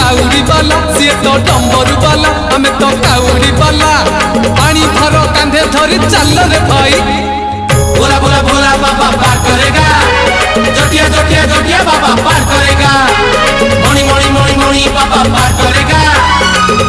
Kauri वाला सी तो डम्बरू वाला आमे तो काउरी वाला पानी भर कांधे धरी चल रे भाई भोला भोला भोला बाबा पार करेगा जोटिया जोटिया जोटिया बाबा पार करेगा मणि मणि मणि मणि बाबा पार करेगा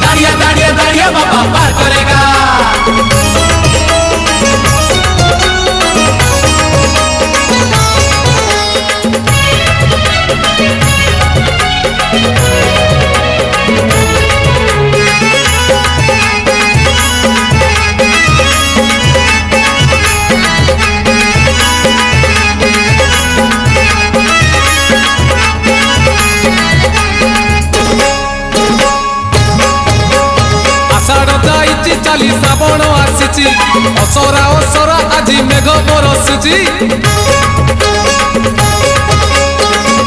दाड़िया दाड़िया दाड़िया बाबा पार करेगा चाली श्रावण आसी असरा असरा आज मेघ बरसुची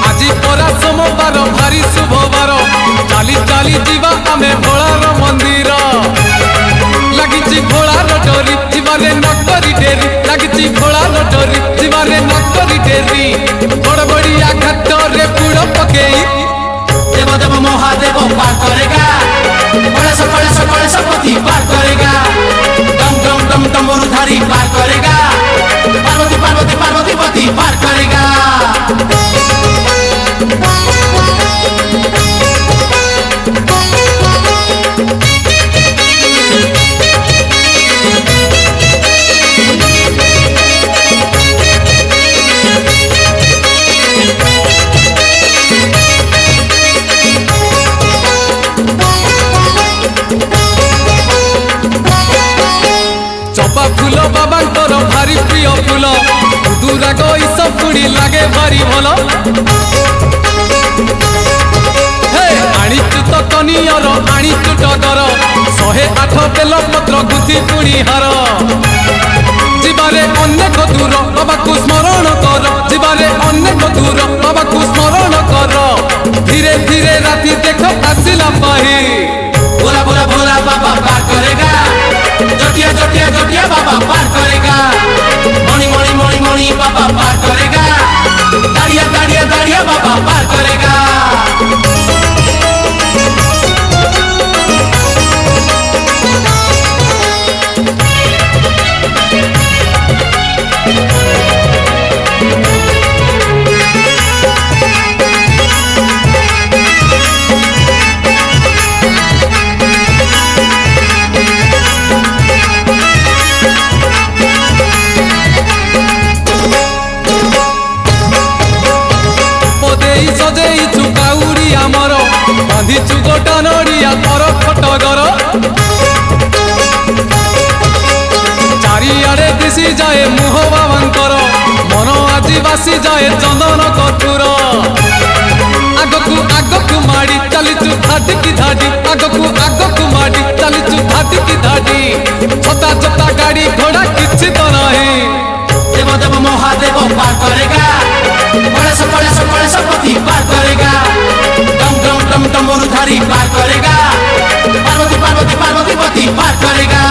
आज परा सोमवार भारी शुभवार चाली चाली जीवा आमे भोलार मंदिर लगी भोलार डोरी जीवारे नकरी डेरी लगी भोलार डोरी जीवारे नकरी डेरी बड़बड़िया घाट रे बुड़ पकेई देव देव महादेव पार करेगा गणेश पति पार करेगा डम डम डम डमरूधारी पार करेगा पार्वती पार्वती पार्वती पति पार करेगा फूल बाबा भारी प्रिय फूल दूरा गई सब पुड़ी लागे भारी भल आनीचु तो कनियर आनीचु टगर 108 बेल पत्र गुथी पुणी हार जीवारे अनेक दूर बाबा को स्मरण कर जीवारे अनेक दूर बाबा को स्मरण कर धीरे धीरे राति देख आसिला पाही भोला भोला भोला बाबा पार करेगा जोटिया जोटिया जोटिया बाबा पार करेगा मणि मणि मणि मणि बाबा पार करेगा दाड़िया दाड़िया दाड़िया बाबा पार करेगा बांधिचु गोटा नड़िया तर खटगर चारिआडे दिशी जाए मुह बाबांकर मन आजी बासी जाए चंदन कपूर आगकू माड़ी चलीचु धाटी की धाटी आगकू माड़ी चलीचु धाटी की धाटी छोटा छोटा गाड़ी घोड़ा किछि तो नहीं देव देव महादेव पार करेगा गणेश पति पार करेगा डम डम डम डमरूधारी पार करेगा पार्वती पार्वती पार्वती पति पार करेगा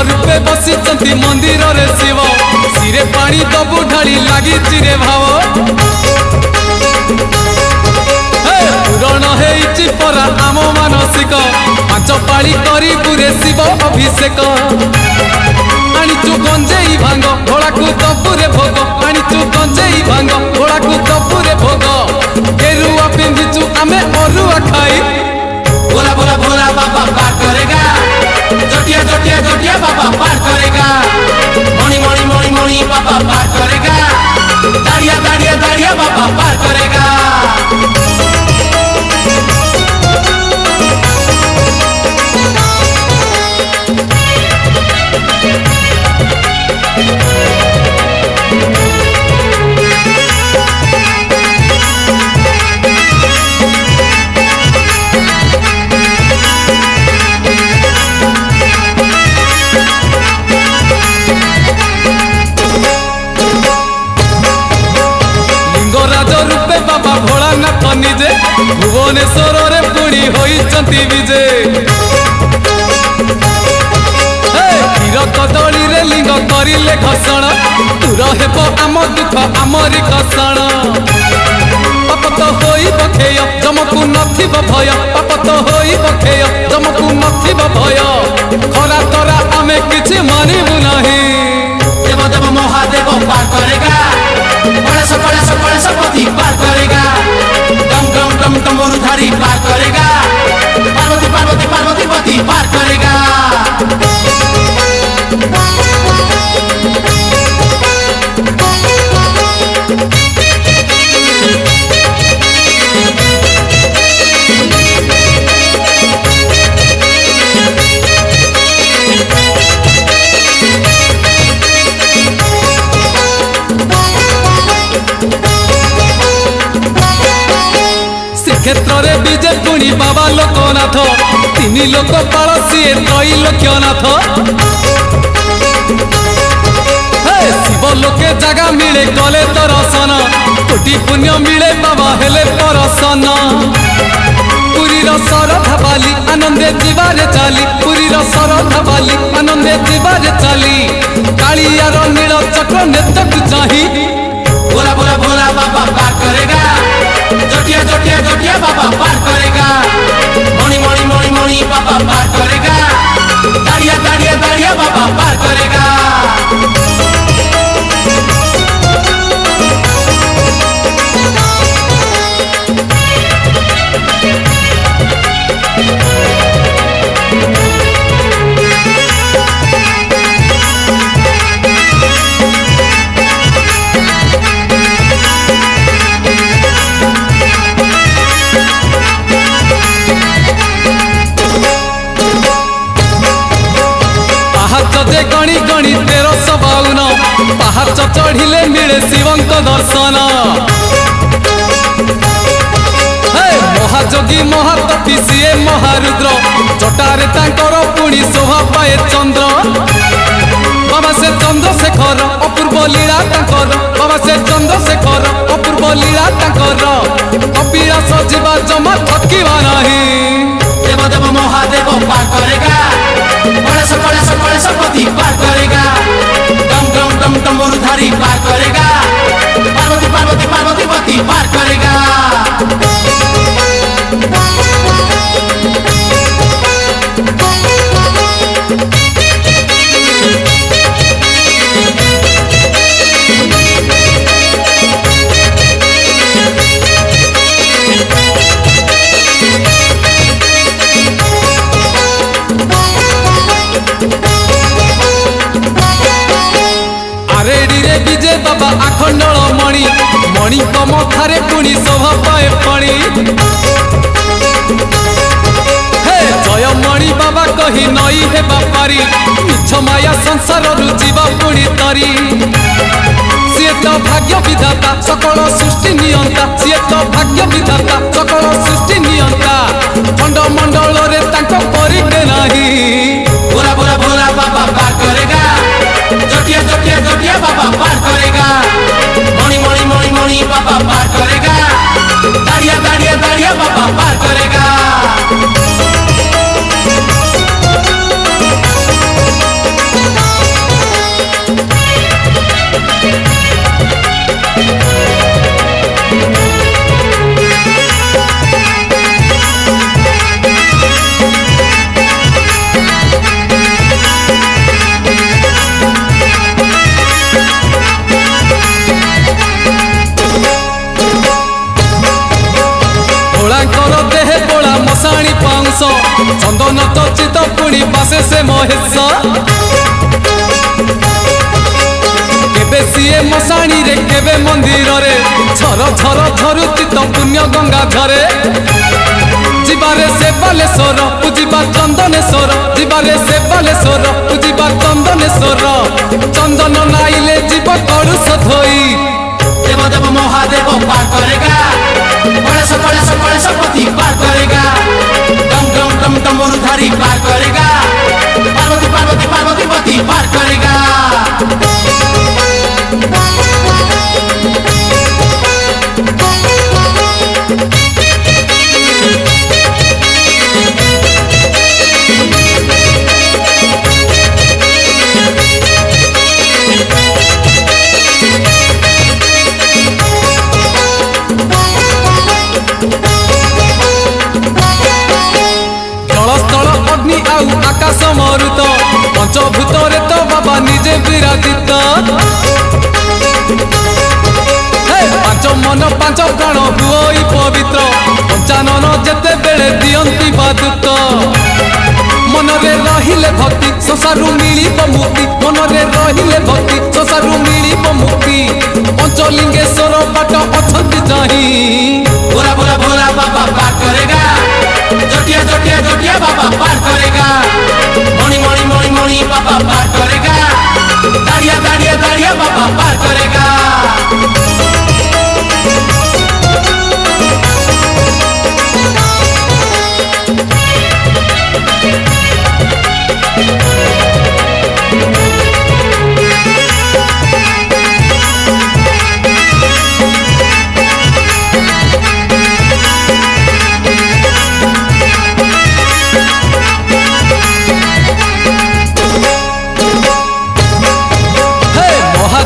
रूपे बसी मंदिर रे शिव सिरे पानी दबु ढाली लगी रे भाव पूरण हेइछि परा आम मानसिक 5 पाली करी पुरे शिव अभिषेक आनीचु गंजेई भांग घोड़ा को दबुरे भोग आनीचु गंजेई भांग घोड़ा को दबुरे भोग गेरुआ पिंधिचु आमे अरुआ खाई भोला भोला भोला बाबा पार करेगा जोटिया जोटिया जोटिया बाबा पार करेगा मणि मणि मणि मणि बाबा पार करेगा दाड़िया दाड़िया दाड़िया बाबा पार करेगा बाबा भोलानाथ निजे भुवनेश्वर रे पुणी होइचंती विजे क्षीर कदली रे लिंग करिले घसण दूर हेब आम दुख आमरी घसण पाप तो होई बखेय जमकु नथिब भय पाप तो होई बखेय जमकु नथिब भय खरा तरा आमे किछि मानिबु नाही देव देव महादेव पार करेगा गणेश पति पार करेगा डम डम डम डमरुधारी पार करेगा पार्वती पार्वती पार्वती पति पार करेगा क्षेत्र रे विजे पुणी बाबा लोकनाथ तीन लोक पाल सी त्रैलोक्यनाथ शिव लोके जगह मिले गले दर्शन कोटि पुण्य मिले बाबा हेले परसन पुरी सरधा बाली आनंदे जीवारे चाली पुरी सरधा बाली आनंदे जीवारे चाली कालियार नील चक्र नेतक चाही भोला भोला भोला बाबा पार करेगा जटिया जटिया जटिया बाबा पार करेगा मणि मणि मणि मणि बाबा पार करेगा दाड़िया दाड़िया दाड़िया बाबा पार करेगा गणी गणी 1352 पहाच चढ़िले मिले शिवंक दर्शन महाजोगी महातपी सीए महारुद्र जटारे तांकर पुणी शोभा पाए चंद्र बाबा से चंद्रशेखर अपूर्व लीला तांकर बाबा से चंद्रशेखर अपूर्व लीला तांकर कपिलास जीवा जमा थकिबा नहीं देव देव महादेव पार करेगा गणेश पति पार करेगा डम डम डम डमरुधारी पार करेगा पार्वती पार्वती पार्वती पति पार करेगा विजय बाबा आखंडल मणि मणि मथारे पुणी शोभा पाए फणी जय मणि बाबा कही नई हे बापारी मिछ माया संसार जीवा पुणी तरी सी तो भाग्य विधाता सकल सृष्टि नियंता सी तो भाग्य विधाता सकल सृष्टि नियंता खंड मंडल रे तांको परिके नाही भोला भोला भोला बाबा पार करेगा जटिया जटिया जटिया बाबा पार करेगा मणि मणि मणि मणि बाबा पार करेगा दाड़िया दाड़िया दाड़िया बाबा पार करेगा चंदन चर्चित पुणी बासे से महेश केबे सीए मशाणी रे केबे मंदिर रे झर झर झरुती तो पुण्य गंगा झरे जीवारे से बालेश्वर पूजिबा चंदनेश्वर जीवारे से बालेश्वर पूजिबा चंदनेश्वर चंदन नाइले जीव कलुष धोई देव देव महादेव पार करेगा गणेश पति पार करेगा डम डम डम डमरुधारी पार करेगा पार्वती पार्वती पार्वती पति पार करेगा পঞ্চভূতরে তো বাবা নিজে বিরাজিত পাঁচ মন পাঁচ প্রাণ হুই পবিত্র পঞ্চানন যেতেবেলে দিয়ন্তি বাদুত মনরে রহিলে ভক্তি সংসারু মিলিব মুক্তি মনরে রহিলে ভক্তি সংসারু মিলিব মুক্তি পঞ্চলিঙ্গেশ্বর বাট অছন্তি চাহি भोला भोला भोला बाबा पार करेगा जोटिया जोटिया जोटिया बाबा पार करेगा मणि मणि मणि मणि बाबा पार करेगा दाड़िया दाड़िया दाड़िया बाबा पार करेगा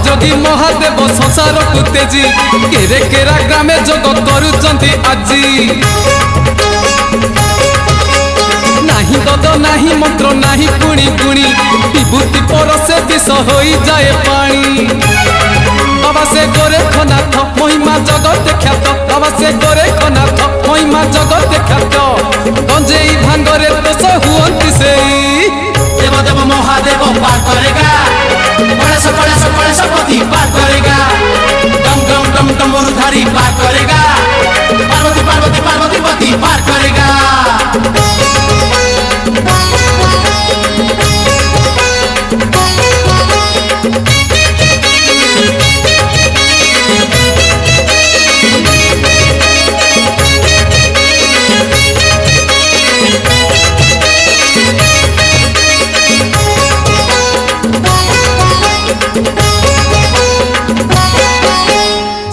যোগী মহাদেব সংসার কু তেজি কেরে কেরা গ্রামে যোগ করুচন্তি আজি নাহি দদ নাহি মন্ত্র নাহি গুণি গুণি বিভূতি পরশে বিষ হয়ে যায় পানি বাবা সে গোরেখনাথ মহিমা জগতে খ্যাত বাবা সে গোরেখনাথ মহিমা জগতে খ্যাত গঞ্জেই ভাঙ্গরে দোষ হুয়ন্তি সেই देव देव महादेव पार करेगा गणेश पति पार करेगा डम डम डम डमरुधारी पार करेगा पार्वती पार्वती पार्वती पति पार करेगा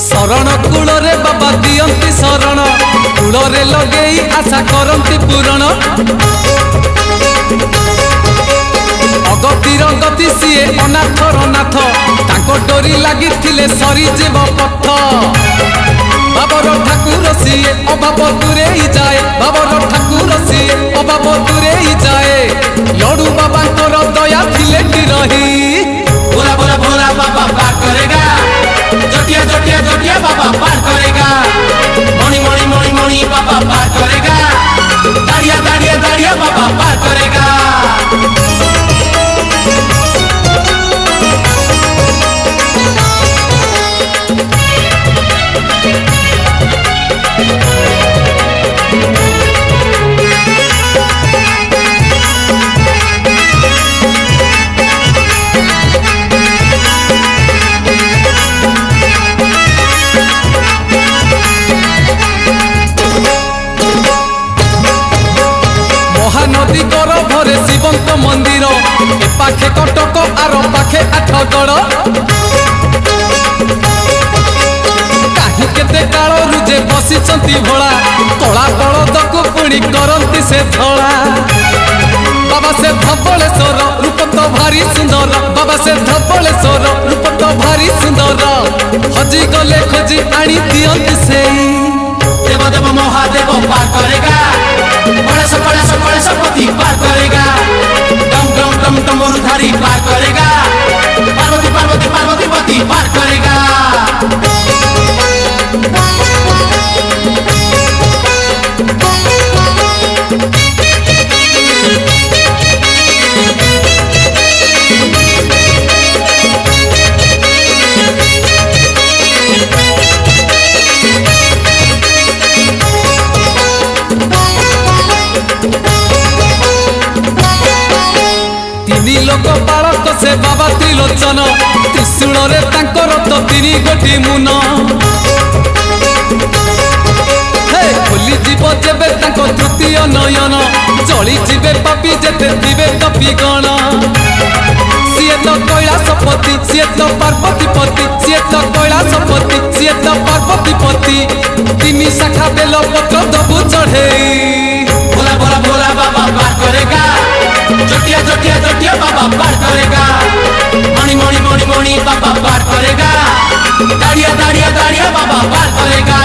शरण कूलरे बाबा दियंती शरण कूलरे लगेई आशा करंती पूरण अगतिर गति सीए अनाथर नाथ ताको डोरी लागिथिले सरी जीव पथ बाबर ठाकुर सीए अभाव दूरे ही जाए बाबर ठाकुर सीए अभाव दूरे ही जाए लडू बाबांकर दया थिले कि रही भोला भोला भोला बाबा पार करेगा जोटिया जोटिया जोटिया बाबा पार करेगा मणि मणि मणि मणि बाबा पार करेगा दाड़िया दाड़िया दाड़िया बाबा पार करेगा महानदी गरभरे शिवंत मंदिर ए पाखे कटक आर पाखे आठगड़ काहि केते कालरू जे बसिचंती भोला कला बलदकु पुणी करंती से धड़ा बाबा से धबलेश्वर रूप तो भारी सुंदर बाबा से धबलेश्वर रूप तो भारी सुंदर हजी गले खोजी आनी दियंती से देव देव महादेव पार करेगा गणेश पति पार करेगा डम डम डम डमरुधारी पार करेगा पार्वती पार्वती पार्वती पति पार करेगा लोक बालक से बाबा त्रिलोचन त्रिशूल रे तांकर तो तीन गोटी मुन खोली जीव जेबे तांको तृतीय नयन जली जीवे पापी जेते दिवे कपी गण सीए तो कैलाशपति सीए तो पार्वतीपति सीए तो कैलाशपति सीए तो पार्वतीपति तीन शाखा बेल पत्र दबु चढ़े भोला भोला भोला बाबा पार करेगा जोटिया जोटिया जोटिया बाबा पार करेगा मणि मणि मणि मणि बाबा पार करेगा दाड़िया दाड़िया दाड़िया बाबा पार करेगा